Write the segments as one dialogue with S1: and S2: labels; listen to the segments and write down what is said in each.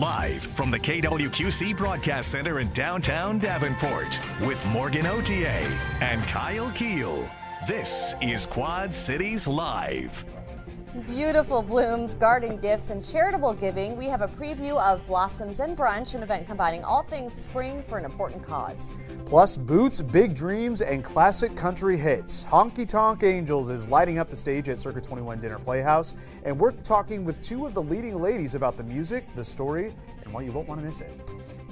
S1: Live from the KWQC Broadcast Center in downtown Davenport with Morgan Otier and Kyle Keel. This is Quad Cities Live.
S2: Beautiful blooms, garden gifts, and charitable giving. We have a preview of Blossoms and Brunch, an event combining all things spring for an important cause.
S3: Plus boots, big dreams, and classic country hits. Honky Tonk Angels is lighting up the stage at Circuit 21 Dinner Playhouse, and we're talking with two of the leading ladies about the music, the story, and why you won't want to miss it.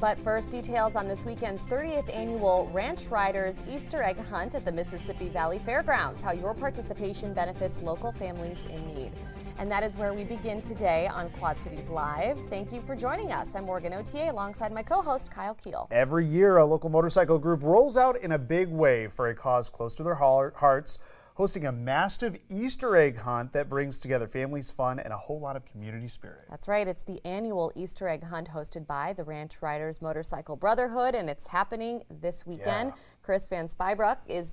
S2: But first, details on this weekend's 30th annual Ranch Riders Easter Egg Hunt at the Mississippi Valley Fairgrounds, how your participation benefits local families in need. And that is where we begin today on Quad Cities Live. Thank you for joining us. I'm Morgan Otier alongside my co-host Kyle Keel.
S3: Every year, a local motorcycle group rolls out in a big way for a cause close to their hearts, hosting a massive Easter egg hunt that brings together families, fun, and a whole lot of community spirit.
S2: That's right. It's the annual Easter egg hunt hosted by the Ranch Riders Motorcycle Brotherhood, and it's happening this weekend. Yeah. Chris Van Spybrook is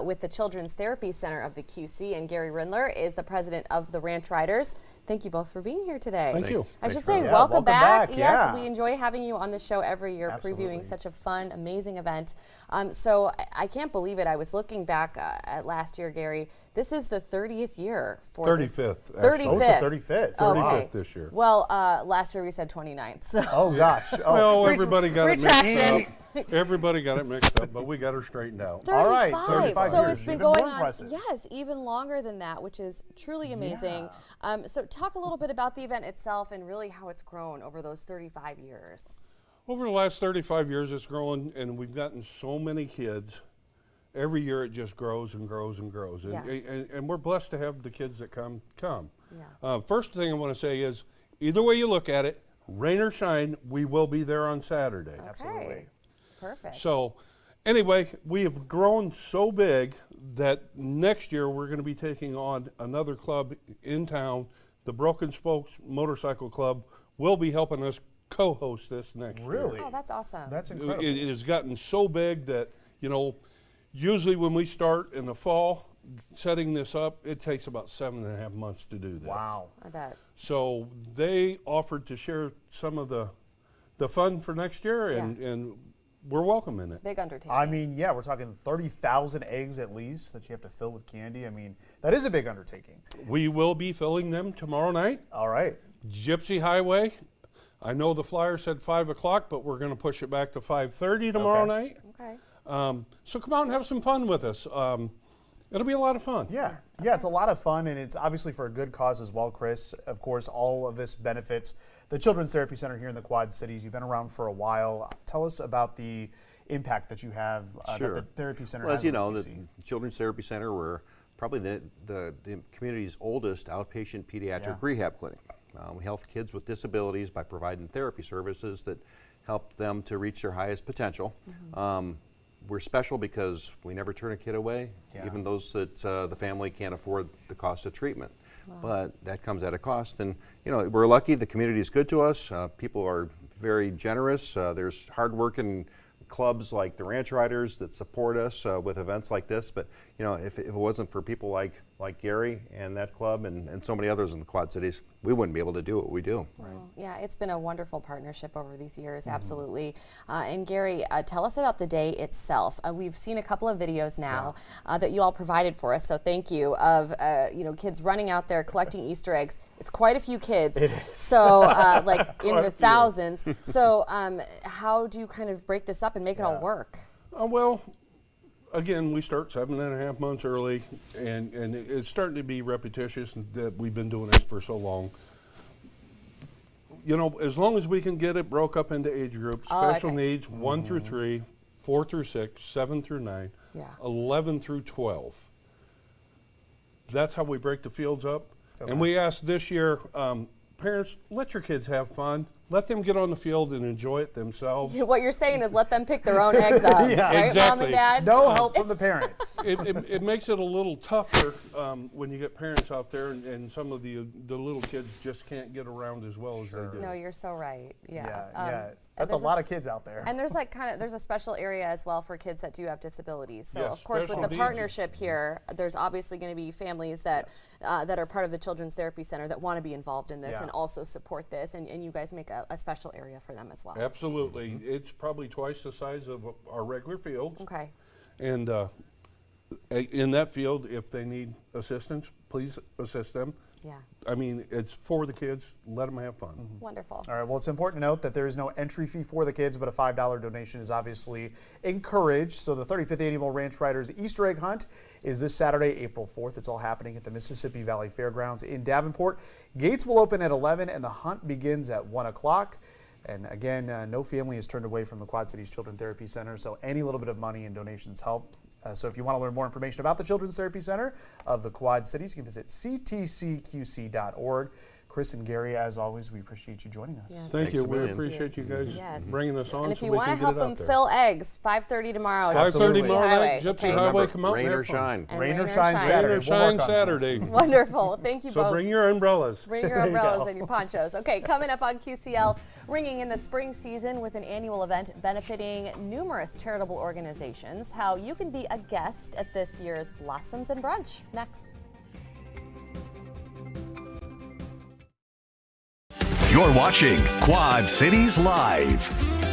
S2: with the Children's Therapy Center of the QC, and Gary Rindler is the president of the Ranch Riders. Thank you both for being here today.
S4: Thank you.
S2: I should say welcome back. Yes, we enjoy having you on the show every year, previewing such a fun, amazing event. So I can't believe it. I was looking back at last year, Gary. This is the 30th year for
S4: 35th.
S2: 35th.
S3: Oh, it's the 35th.
S4: 35th this year.
S2: Well, last year we said 29th. So.
S3: Oh gosh. Oh.
S4: Well, everybody got it mixed up.
S2: Retraction.
S4: Everybody got it mixed up, but we got her straightened out.
S2: 35.
S3: All right, 35
S2: so
S3: years.
S2: it's been
S3: Even
S2: going
S3: more
S2: on,
S3: impressive.
S2: yes, even longer than that, which is truly amazing. So talk a little bit about the event itself and really how it's grown over those 35 years.
S4: Over the last 35 years, it's grown, and we've gotten so many kids. Every year, it just grows and grows and grows, and we're blessed to have the kids that come.
S2: Yeah.
S4: First thing I want to say is, either way you look at it, rain or shine, we will be there on Saturday.
S2: Okay.
S3: Absolutely.
S2: Perfect.
S4: So, anyway, we have grown so big that next year we're going to be taking on another club in town. The Broken Spokes Motorcycle Club will be helping us co-host this next year.
S3: Really?
S2: Oh, that's awesome.
S3: That's incredible.
S4: It has gotten so big that, usually when we start in the fall setting this up, it takes about 7.5 months to do this.
S3: Wow.
S2: I bet.
S4: So they offered to share some of the fun for next year, and we're welcoming
S2: It's
S4: it.
S2: a big undertaking.
S3: I mean, yeah, we're talking 30,000 eggs at least that you have to fill with candy. I mean, that is a big undertaking.
S4: We will be filling them tomorrow night.
S3: All right.
S4: Gypsy Highway. I know the flyer said 5 o'clock, but we're going to push it back to 5:30 tomorrow night.
S2: Okay.
S4: So come out and have some fun with us. It'll be a lot of fun.
S3: Yeah, it's a lot of fun, and it's obviously for a good cause as well, Chris. Of course, all of this benefits the Children's Therapy Center here in the Quad Cities. You've been around for a while. Tell us about the impact that you have that the Therapy Center has.
S5: Well, as you know,
S3: on
S5: the
S3: QC.
S5: Children's Therapy Center, we're probably the community's oldest outpatient pediatric rehab clinic. We help kids with disabilities by providing therapy services that help them to reach their highest potential. We're special because we never turn a kid away, even those that the family can't afford the cost of treatment. Wow. But that comes at a cost, and we're lucky. The community is good to us. People are very generous. There's hardworking clubs like the Ranch Riders that support us with events like this. But if it wasn't for people like Gary and that club and so many others in the Quad Cities, we wouldn't be able to do what we do.
S2: Right. Yeah, it's been a wonderful partnership over these years, absolutely. And Gary, tell us about the day itself. We've seen a couple of videos now that you all provided for us, so thank you, of kids running out there collecting Easter eggs. It's quite a few kids.
S3: It is.
S2: So like in the thousands. So how do you kind of break this up and make it all work?
S4: Well, again, we start 7.5 months early, and it's starting to be repetitious that we've been doing this for so long. As long as we can get it broke up into age groups, special needs 1 through 3, 4 through 6, 7 through 9, 11 through 12. That's how we break the fields up. Okay. And we asked this year, parents, let your kids have fun. Let them get on the field and enjoy it themselves.
S2: What you're saying is let them pick their own eggs up, right,
S4: exactly.
S2: Mom and Dad?
S3: No help from the parents.
S4: It makes it a little tougher when you get parents out there, and some of the little kids just can't get around as well as they do.
S2: No, you're so right.
S3: That's a lot of kids out there.
S2: And there's there's a special area as well for kids that do have disabilities. So
S4: Yes,
S2: of course, with
S4: special
S2: the
S4: needs.
S2: partnership here, there's obviously going to be families that that are part of the Children's Therapy Center that want to be involved in this and also support this. And you guys make a special area for them as well.
S4: Absolutely. It's probably twice the size of our regular fields.
S2: Okay.
S4: And in that field, if they need assistance, please assist them.
S2: Yeah.
S4: I mean, it's for the kids. Let them have fun.
S2: Wonderful.
S3: All right, well, it's important to note that there is no entry fee for the kids, but a $5 donation is obviously encouraged. So the 35th Annual Ranch Riders Easter Egg Hunt is this Saturday, April 4th. It's all happening at the Mississippi Valley Fairgrounds in Davenport. Gates will open at 11 and the hunt begins at 1 o'clock. And again, no family is turned away from the Quad Cities Children's Therapy Center, so any little bit of money and donations help. So if you want to learn more information about the Children's Therapy Center of the Quad Cities, you can visit ctcqc.org. Chris and Gary, as always, we appreciate you joining us.
S2: Yes.
S4: Thank you.
S5: a
S4: We
S5: million.
S4: appreciate you guys
S2: Yes.
S4: bringing us on.
S2: And if
S4: so
S2: you
S4: we
S2: want to
S4: can get
S2: help
S4: it out
S2: them
S4: there.
S2: fill eggs, 5:30 tomorrow. at
S4: 5:30
S2: Gypsy
S4: tomorrow
S2: Highway.
S4: night, Gypsy
S2: Okay.
S4: Highway.
S5: Remember,
S4: Come out and
S5: rain
S4: have
S5: or
S4: fun.
S5: shine.
S2: And
S3: Rain or shine
S4: Rain
S3: Saturday.
S4: or
S3: We'll
S4: shine
S3: work on that.
S4: Saturday.
S2: Wonderful. Thank you
S4: So
S2: both.
S4: bring your umbrellas.
S2: Bring your umbrellas and your ponchos. Okay, coming up on QCL, ringing in the spring season with an annual event benefiting numerous charitable organizations. How you can be a guest at this year's Blossoms and Brunch. Next.
S1: You're watching Quad Cities Live.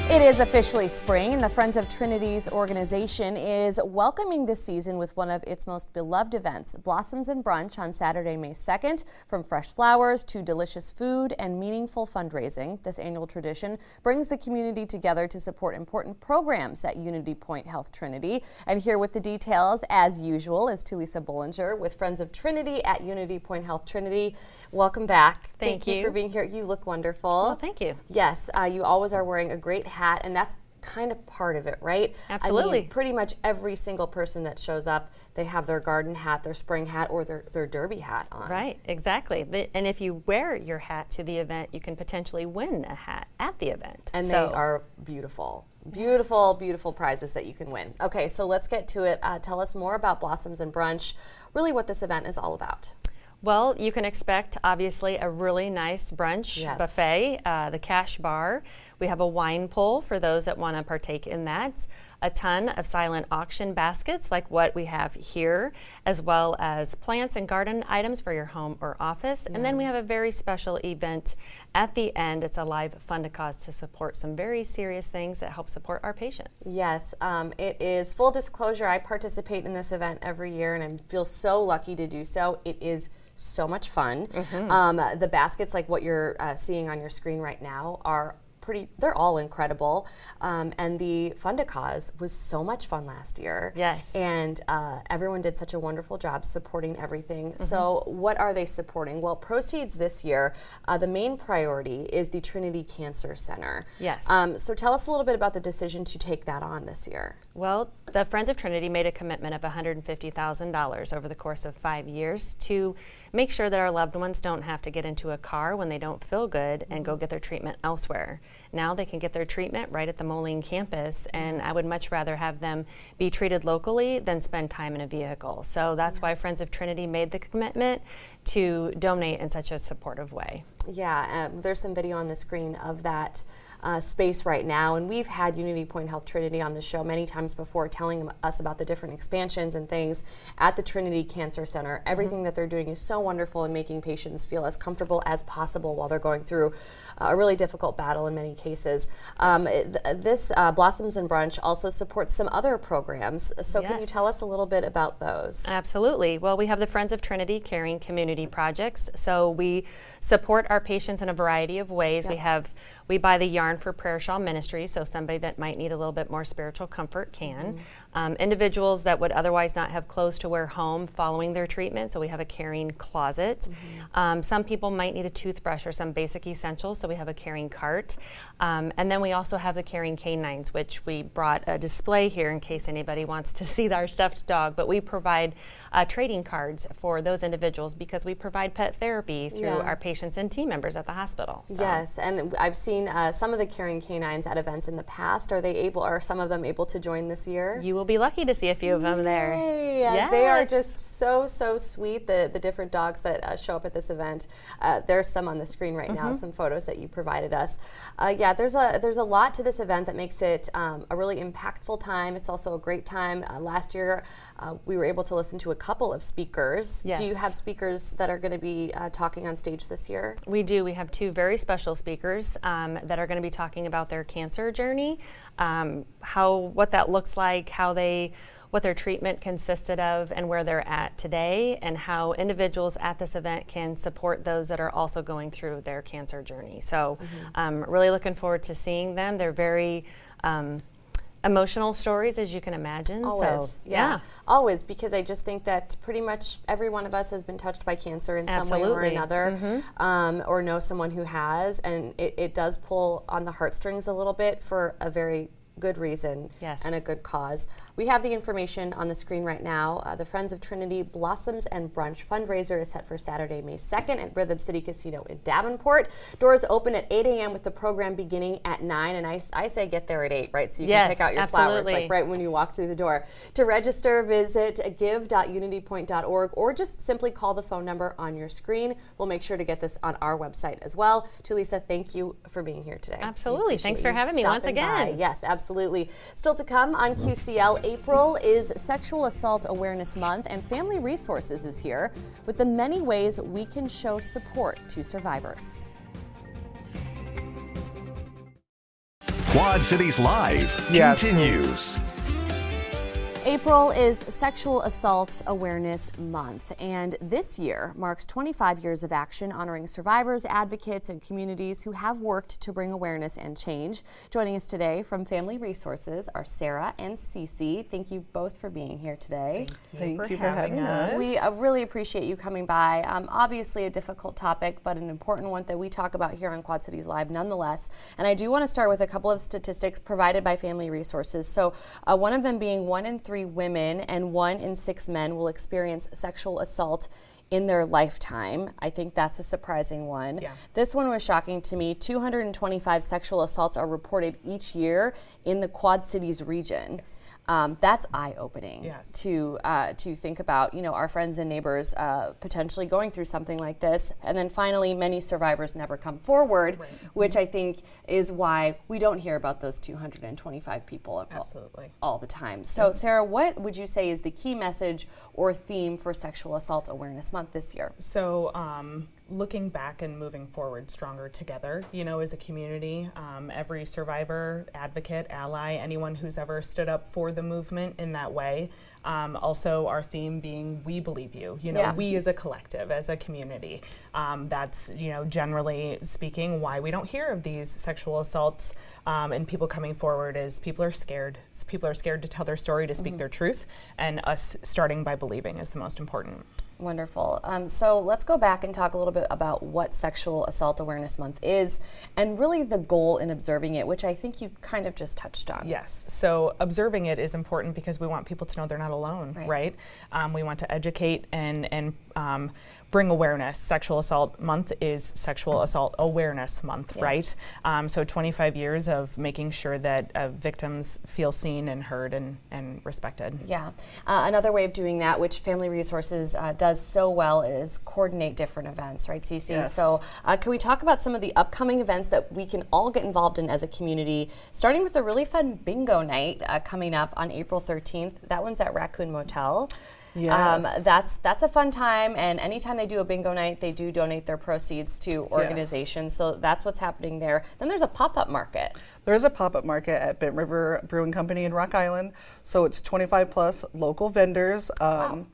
S2: It is officially spring, and the Friends of Trinity's organization is welcoming this season with one of its most beloved events, Blossoms and Brunch, on Saturday, May 2nd. From fresh flowers to delicious food and meaningful fundraising, this annual tradition brings the community together to support important programs at Unity Point Health Trinity. And here with the details, as usual, is Tulisa Bollinger with Friends of Trinity at Unity Point Health Trinity. Welcome back.
S6: Thank
S2: you
S6: you
S2: for being here. You look wonderful.
S6: Well, thank you.
S2: Yes, you always are wearing a great hat, and that's kind of part of it, right?
S6: Absolutely.
S2: I mean, pretty much every single person that shows up, they have their garden hat, their spring hat, or their derby hat on.
S6: Right, exactly. And if you wear your hat to the event, you can potentially win a hat at the event.
S2: And
S6: So-
S2: they are beautiful. Beautiful, beautiful prizes that you can win. Okay, so let's get to it. Tell us more about Blossoms and Brunch, really what this event is all about.
S6: Well, you can expect, obviously, a really nice brunch
S2: Yes.
S6: buffet, the cash bar. We have a wine pull for those that want to partake in that. A ton of silent auction baskets like what we have here, as well as plants and garden items for your home or office. And then we have a very special event at the end. It's a live fund to cause to support some very serious things that help support our patients.
S2: Yes, it is full disclosure. I participate in this event every year, and I feel so lucky to do so. It is so much fun. The baskets, like what you're seeing on your screen right now, are they're all incredible. And the Fund a Cause was so much fun last year.
S6: Yes.
S2: And everyone did such a wonderful job supporting everything. So what are they supporting? Well, proceeds this year, the main priority is the Trinity Cancer Center.
S6: Yes.
S2: So tell us a little bit about the decision to take that on this year.
S6: Well, the Friends of Trinity made a commitment of $150,000 over the course of 5 years to make sure that our loved ones don't have to get into a car when they don't feel good and go get their treatment elsewhere. Now they can get their treatment right at the Moline campus, and I would much rather have them be treated locally than spend time in a vehicle. So that's why Friends of Trinity made the commitment to donate in such a supportive way.
S2: Yeah, there's some video on the screen of that space right now, and we've had Unity Point Health Trinity on the show many times before, telling us about the different expansions and things at the Trinity Cancer Center. Everything that they're doing is so wonderful in making patients feel as comfortable as possible while they're going through a really difficult battle in many cases. This Blossoms and Brunch also supports some other programs, so can you tell us a little bit about those?
S6: Absolutely. Well, we have the Friends of Trinity Caring Community Projects. So we support our patients in a variety of ways. We buy the yarn for Prayer Shawl Ministry, so somebody that might need a little bit more spiritual comfort can. Individuals that would otherwise not have clothes to wear home following their treatment, so we have a caring closet. Some people might need a toothbrush or some basic essentials, so we have a caring cart. And then we also have the caring canines, which we brought a display here in case anybody wants to see our stuffed dog, but we provide trading cards for those individuals because we provide pet therapy through our patients and team members at the hospital. So.
S2: Yes, and I've seen some of the caring canines at events in the past. Are some of them able to join this year?
S6: You will be lucky to see a few of them there.
S2: Yes. They are just so sweet, the different dogs that show up at this event. There's some on the screen right now, some photos that you provided us. There's a lot to this event that makes it a really impactful time. It's also a great time. Last year, we were able to listen to a couple of speakers.
S6: Yes.
S2: Do you have speakers that are going to be talking on stage this year?
S6: We do. We have two very special speakers. that are going to be talking about their cancer journey, what that looks like, what their treatment consisted of, and where they're at today, and how individuals at this event can support those that are also going through their cancer journey. So really looking forward to seeing them. They're very emotional stories, as you can imagine.
S2: Always,
S6: so,
S2: yeah. Always, because I just think that pretty much every one of us has been touched by cancer in some way or another, or know someone who has, and it does pull on the heartstrings a little bit for a very good reason and a good cause. We have the information on the screen right now. The Friends of Trinity Blossoms and Brunch fundraiser is set for Saturday, May 2nd at Rhythm City Casino in Davenport. Doors open at 8 a.m. with the program beginning at 9, and I say get there at 8, right? So you can pick out your flowers like right when you walk through the door. To register, visit give.unitypoint.org or just simply call the phone number on your screen. We'll make sure to get this on our website as well. Tulisa, thank you for being here today.
S6: Absolutely. Thanks for having me once again.
S2: By. Yes, absolutely. Still to come on QCL, April is Sexual Assault Awareness Month, and Family Resources is here with the many ways we can show support to survivors.
S1: Quad Cities Live continues.
S2: April is Sexual Assault Awareness Month, and this year marks 25 years of action honoring survivors, advocates, and communities who have worked to bring awareness and change. Joining us today from Family Resources are Sarah and Cece. Thank you both for being here today.
S7: Thank you for having us.
S2: We really appreciate you coming by. Obviously a difficult topic, but an important one that we talk about here on Quad Cities Live nonetheless. And I do want to start with a couple of statistics provided by Family Resources. So one of them being 1 in 3 women and 1 in 6 men will experience sexual assault in their lifetime. I think that's a surprising one. Yeah. This one was shocking to me. 225 sexual assaults are reported each year in the Quad Cities region. Yes. That's eye-opening to think about, our friends and neighbors potentially going through something like this. And then finally, many survivors never come forward, which I think is why we don't hear about those 225 people all the time. So Sarah, what would you say is the key message or theme for Sexual Assault Awareness Month this year?
S7: So looking back and moving forward stronger together, as a community, every survivor, advocate, ally, anyone who's ever stood up for the movement in that way. Also our theme being we believe you, we as a collective, as a community. That's, generally speaking, why we don't hear of these sexual assaults and people coming forward is people are scared. People are scared to tell their story, to speak their truth, and us starting by believing is the most important.
S2: Wonderful. So let's go back and talk a little bit about what Sexual Assault Awareness Month is and really the goal in observing it, which I think you kind of just touched on.
S7: Yes. So observing it is important because we want people to know they're not alone, right? We want to educate and bring awareness. Sexual Assault Month is Sexual Assault Awareness Month, right? So 25 years of making sure that victims feel seen and heard and respected.
S2: Yeah. Another way of doing that, which Family Resources does so well, is coordinate different events, right, Cece? Yes. So can we talk about some of the upcoming events that we can all get involved in as a community, starting with a really fun bingo night coming up on April 13th. That one's at Raccoon Motel. Yes. That's a fun time, and anytime they do a bingo night, they do donate their proceeds to organizations. So that's what's happening there. Then there's a pop-up market.
S8: There's a pop-up market at Bent River Brewing Company in Rock Island. So it's 25 plus local vendors.
S2: Wow.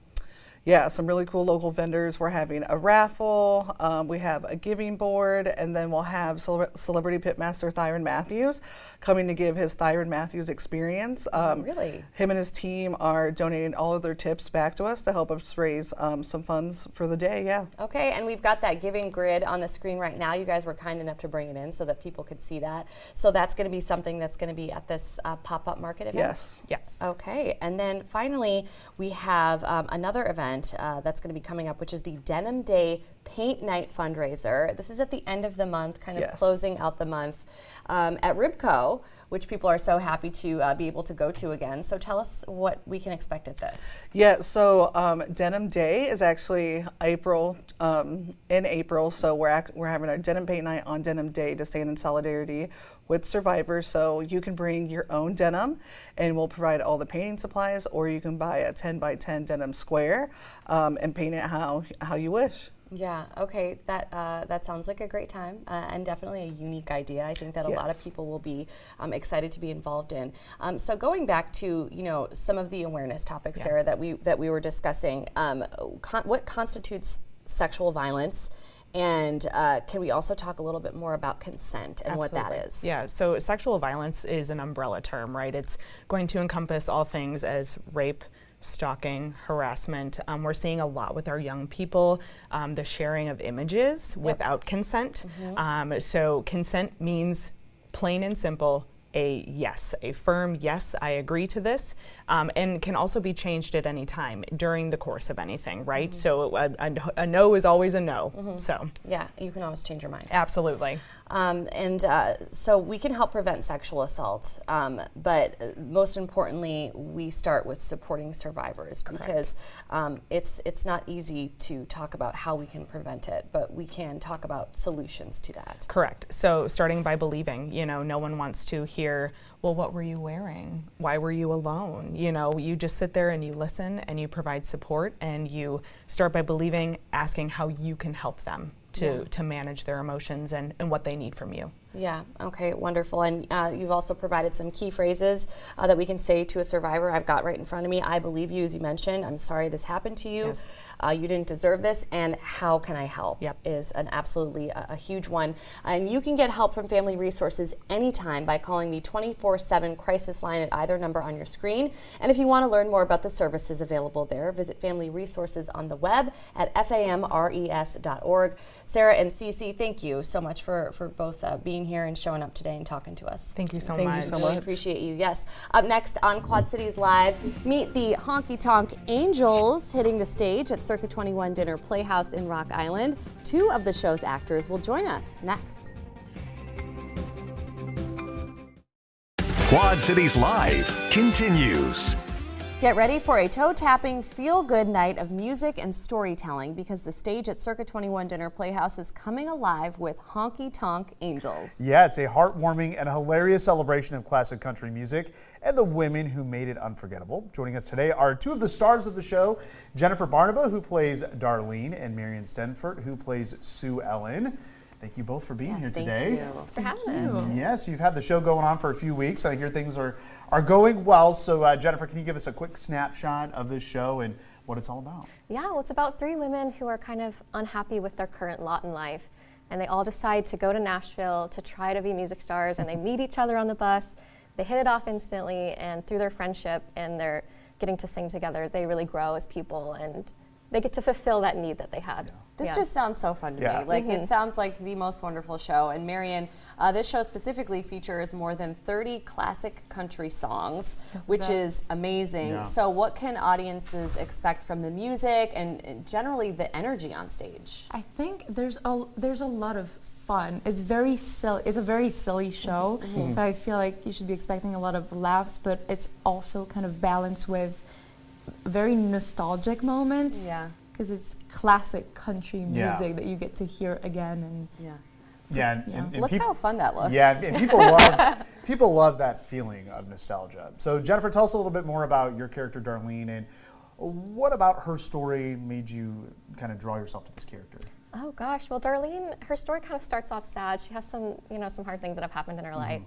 S8: Yeah, some really cool local vendors. We're having a raffle, we have a giving board, and then we'll have celebrity pitmaster Thyron Matthews coming to give his Thyron Matthews experience.
S2: Really?
S8: Him and his team are donating all of their tips back to us to help us raise some funds for the day,
S2: Okay, and we've got that giving grid on the screen right now. You guys were kind enough to bring it in so that people could see that. So that's going to be something that's going to be at this pop-up market event?
S8: Yes.
S7: Yes.
S2: Okay, and then finally, we have another event that's going to be coming up, which is the Denim Day Paint Night fundraiser. This is at the end of the month, kind of closing out the month at Ribco, which people are so happy to be able to go to again. So tell us what we can expect at this.
S8: Yeah, so Denim Day is actually April, in April. So we're having our Denim Paint Night on Denim Day to stand in solidarity with survivors. So you can bring your own denim and we'll provide all the painting supplies, or you can buy a 10 by 10 denim square and paint it how you wish.
S2: Yeah, okay, that sounds like a great time and definitely a unique idea. I think that a lot of people will be excited to be involved in. So going back to, you know, some of the awareness topics, Sarah, that we were discussing, what constitutes sexual violence? And can we also talk a little bit more about consent and what that is?
S7: Yeah, so sexual violence is an umbrella term, right? It's going to encompass all things as rape, stalking, harassment. We're seeing a lot with our young people, the sharing of images without consent. So consent means plain and simple, a yes, a firm yes, I agree to this, and can also be changed at any time during the course of anything, right? So a no is always a no. So
S2: yeah, you can always change your mind.
S7: Absolutely.
S2: So we can help prevent sexual assault, but most importantly, we start with supporting survivors because it's not easy to talk about how we can prevent it, but we can talk about solutions to that.
S7: Correct. So starting by believing, you know, no one wants to hear, well, what were you wearing? Why were you alone? You know, you just sit there and you listen and you provide support and you start by believing, asking how you can help them to manage their emotions and what they need from you.
S2: Yeah, okay, wonderful. And you've also provided some key phrases that we can say to a survivor. I've got right in front of me, I believe you, as you mentioned. I'm sorry this happened to you.
S7: Yes.
S2: You didn't deserve this, and how can I help?
S7: Yep.
S2: Is an absolutely a huge one. And you can get help from Family Resources anytime by calling the 24/7 crisis line at either number on your screen. And if you want to learn more about the services available there, visit Family Resources on the web at famres.org. Sarah and Cece, thank you so much for both being here and showing up today and talking to us.
S7: Thank you so
S8: Thank
S7: much.
S8: you so
S2: Really
S8: much.
S2: appreciate you. Yes. Up next on Quad Cities Live, meet the Honky Tonk Angels hitting the stage at Circa 21 Dinner Playhouse in Rock Island. Two of the show's actors will join us next.
S1: Quad Cities Live continues.
S2: Get ready for a toe-tapping, feel-good night of music and storytelling because the stage at Circa 21 Dinner Playhouse is coming alive with Honky Tonk Angels.
S3: Yeah, it's a heartwarming and hilarious celebration of classic country music and the women who made it unforgettable. Joining us today are two of the stars of the show, Jennifer Barnaba, who plays Darlene, and Marion Stenford, who plays Sue Ellen. Thank you both for being here today.
S2: Thank you.
S6: Thanks for having us.
S3: Yes, you've had the show going on for a few weeks. I hear things are going well. So Jennifer, can you give us a quick snapshot of this show and what it's all about?
S9: Yeah, well, it's about three women who are kind of unhappy with their current lot in life. And they all decide to go to Nashville to try to be music stars, and they meet each other on the bus. They hit it off instantly, and through their friendship and their getting to sing together, they really grow as people, and they get to fulfill that need that they had.
S2: This just sounds so fun to me. Like it sounds like the most wonderful show. And Marion, this show specifically features more than 30 classic country songs, which is amazing.
S3: Yeah.
S2: So what can audiences expect from the music and generally the energy on stage?
S10: I think there's a lot of fun. It's very silly. It's a very silly show. So I feel like you should be expecting a lot of laughs, but it's also kind of balanced with very nostalgic moments.
S2: Yeah.
S10: Because it's classic country music that you get to hear again. And
S3: And
S2: Look how fun that looks.
S3: Yeah, and people love that feeling of nostalgia. So Jennifer, tell us a little bit more about your character Darlene, and what about her story made you kind of draw yourself to this character?
S9: Oh gosh, well Darlene, her story kind of starts off sad. She has some hard things that have happened in her life.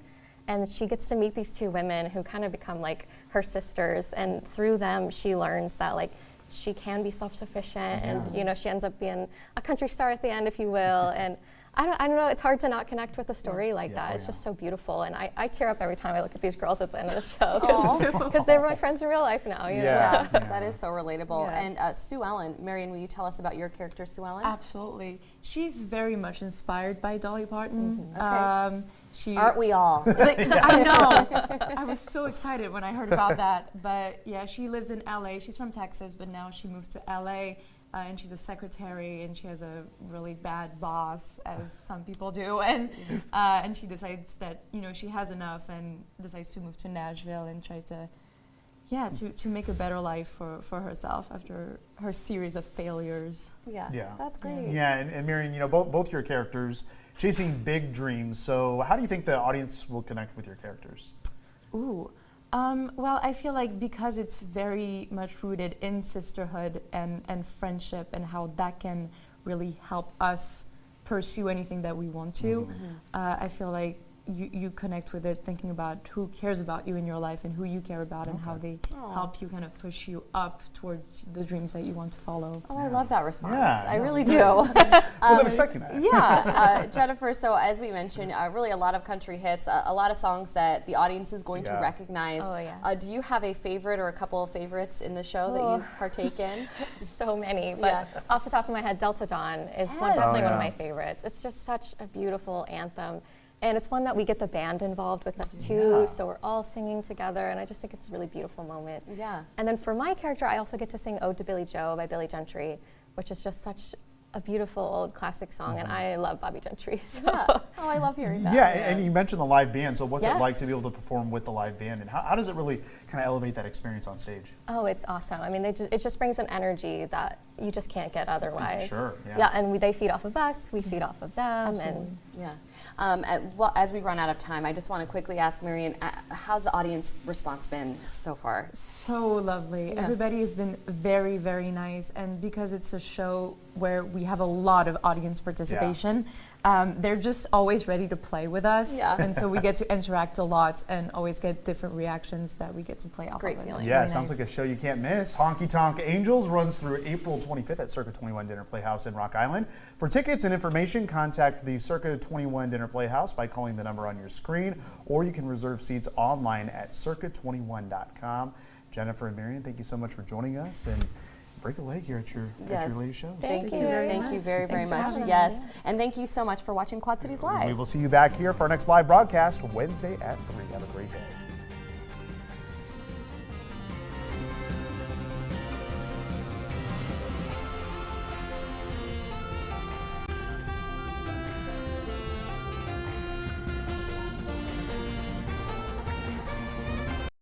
S9: And she gets to meet these two women who kind of become like her sisters, and through them she learns that like she can be self-sufficient, and she ends up being a country star at the end, if you will. And I don't know, it's hard to not connect with a story like that. It's just so beautiful, and I tear up every time I look at these girls at the end of the show because they're my friends in real life now. You know?
S2: That is so relatable.
S9: Yeah.
S2: And Sue Ellen, Marion, will you tell us about your character, Sue Ellen?
S10: absolutely. She's very much inspired by Dolly Parton.
S2: Aren't we all?
S10: I know. I was so excited when I heard about that. But yeah, she lives in LA. She's from Texas, but now she moved to LA. And she's a secretary, and she has a really bad boss, as some people do. And she decides that she has enough, and decides to move to Nashville and try to make a better life for herself after her series of failures.
S2: Yeah. That's great.
S3: Yeah, and Marion, both your characters chasing big dreams. So how do you think the audience will connect with your characters?
S10: Ooh. Well, I feel like because it's very much rooted in sisterhood and friendship and how that can really help us pursue anything that we want to. I feel like you connect with it thinking about who cares about you in your life and who you care about and how they help you kind of push you up towards the dreams that you want to follow.
S2: Oh, I love that response.
S3: Yeah,
S2: I
S3: no,
S2: really
S3: great.
S2: do.
S3: Wasn't expecting that.
S2: Yeah, Jennifer, so as we mentioned, really a lot of country hits, a lot of songs that the audience is going to recognize.
S9: Oh, yeah.
S2: Do you have a favorite or a couple of favorites in the show that you partake in?
S9: So many, but off the top of my head, Delta Dawn is definitely one of my favorites. It's just such a beautiful anthem. And it's one that we get the band involved with us too, so we're all singing together, and I just think it's a really beautiful moment.
S2: Yeah.
S9: And then for my character, I also get to sing Ode to Billy Joe by Billy Gentry, which is just such a beautiful old classic song, and I love Bobby Gentry. So.
S2: Yeah. Oh, I love hearing that.
S3: Yeah, and you mentioned the live band. So what's it
S9: Yeah.
S3: like to be able to perform with the live band, and how does it really kind of elevate that experience on stage?
S9: Oh, it's awesome. I mean, it just brings an energy that you just can't get otherwise.
S3: Sure, yeah.
S9: Yeah, and they feed off of us, we feed off of them, and
S2: Yeah. As we run out of time, I just want to quickly ask Marion, how's the audience response been so far?
S10: So lovely. Everybody has been very, very nice. And because it's a show where we have a lot of audience participation, they're just always ready to play with us.
S2: Yeah.
S10: And so we get to interact a lot and always get different reactions that we get to play off
S2: Great
S10: of.
S2: feeling.
S3: Yeah,
S10: Really
S3: sounds
S10: nice.
S3: like a show you can't miss. Honky Tonk Angels runs through April 25th at Circa 21 Dinner Playhouse in Rock Island. For tickets and information, contact the Circa 21 Dinner Playhouse by calling the number on your screen, or you can reserve seats online at circa21.com. Jennifer and Marion, thank you so much for joining us, and break a leg here at your ladies' show.
S9: thank you.
S2: Thank you very, very
S9: Thanks for
S2: much.
S9: having
S2: Yes.
S9: us.
S2: And thank you so much for watching Quad Cities Live.
S3: We will see you back here for our next live broadcast Wednesday at 3. Have a great day.